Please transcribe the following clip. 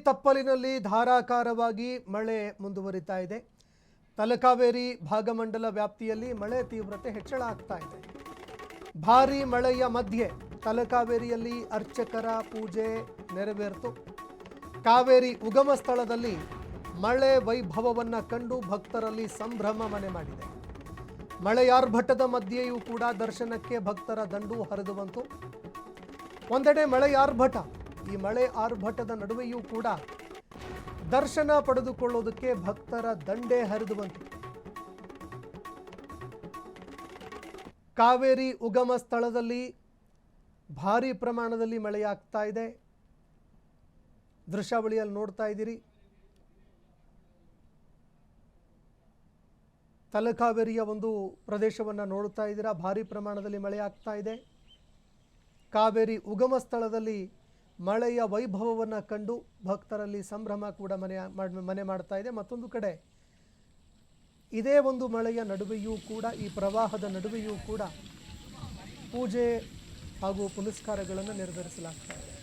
ತಪ್ಪಲಿನಲ್ಲಿ ಧಾರಾಕಾರವಾಗಿ ಮಳೆ ಮುಂದುವರಿತಾ ಇದೆ. ತಲಕಾವೇರಿ ಭಾಗಮಂಡಲ ವ್ಯಾಪ್ತಿಯಲ್ಲಿ ಮಳೆ ತೀವ್ರತೆ ಹೆಚ್ಚಳ ಆಗ್ತಾ ಇದೆ. ಭಾರೀ ಮಳೆಯ ಮಧ್ಯೆ ತಲಕಾವೇರಿಯಲ್ಲಿ ಅರ್ಚಕರ ಪೂಜೆ ನೆರವೇರಿತು. ಕಾವೇರಿ ಉಗಮ ಸ್ಥಳದಲ್ಲಿ ಮಳೆ ವೈಭವವನ್ನು ಕಂಡು ಭಕ್ತರಲ್ಲಿ ಸಂಭ್ರಮ ಮನೆ ಮಾಡಿದೆ. ಮಳೆಯಾರ್ಭಟದ ಮಧ್ಯೆಯೂ ಕೂಡ ದರ್ಶನಕ್ಕೆ ಭಕ್ತರ ದಂಡು ಹರಿದು ಬಂತು. ಒಂದೆಡೆ ಮಳೆಯಾರ್ಭಟ, ಈ ಮಳೆ ಆರ್ಭಟದ ನಡುವೆಯೂ ಕೂಡ ದರ್ಶನ ಪಡೆದುಕೊಳ್ಳೋದಕ್ಕೆ ಭಕ್ತರ ದಂಡೇ ಹರಿದು ಬಂತು. ಕಾವೇರಿ ಉಗಮ ಸ್ಥಳದಲ್ಲಿ ಭಾರೀ ಪ್ರಮಾಣದಲ್ಲಿ ಮಳೆಯಾಗ್ತಾ ಇದೆ. ದೃಶ್ಯಾವಳಿಯಲ್ಲಿ ನೋಡ್ತಾ ಇದ್ದೀರಿ. ತಲಕಾವೇರಿಯ ಒಂದು ಪ್ರದೇಶವನ್ನು ನೋಡ್ತಾ ಇದ್ದೀರಾ. ಭಾರೀ ಪ್ರಮಾಣದಲ್ಲಿ ಮಳೆ ಆಗ್ತಾ ಇದೆ. ಕಾವೇರಿ ಉಗಮ ಸ್ಥಳದಲ್ಲಿ ಮಳೆಯ ವೈಭವವನ್ನು ಕಂಡು ಭಕ್ತರಲ್ಲಿ ಸಂಭ್ರಮ ಕೂಡ ಮನೆ ಮಾಡ್ತಾ ಇದೆ. ಮತ್ತೊಂದು ಕಡೆ ಇದೇ ಒಂದು ಮಳೆಯ ನಡುವೆಯೂ ಕೂಡ, ಈ ಪ್ರವಾಹದ ನಡುವೆಯೂ ಕೂಡ ಪೂಜೆ ಹಾಗೂ ಪುನಸ್ಕಾರಗಳನ್ನು ನೆರವೇರಿಸಲಾಗ್ತಾ ಇದೆ.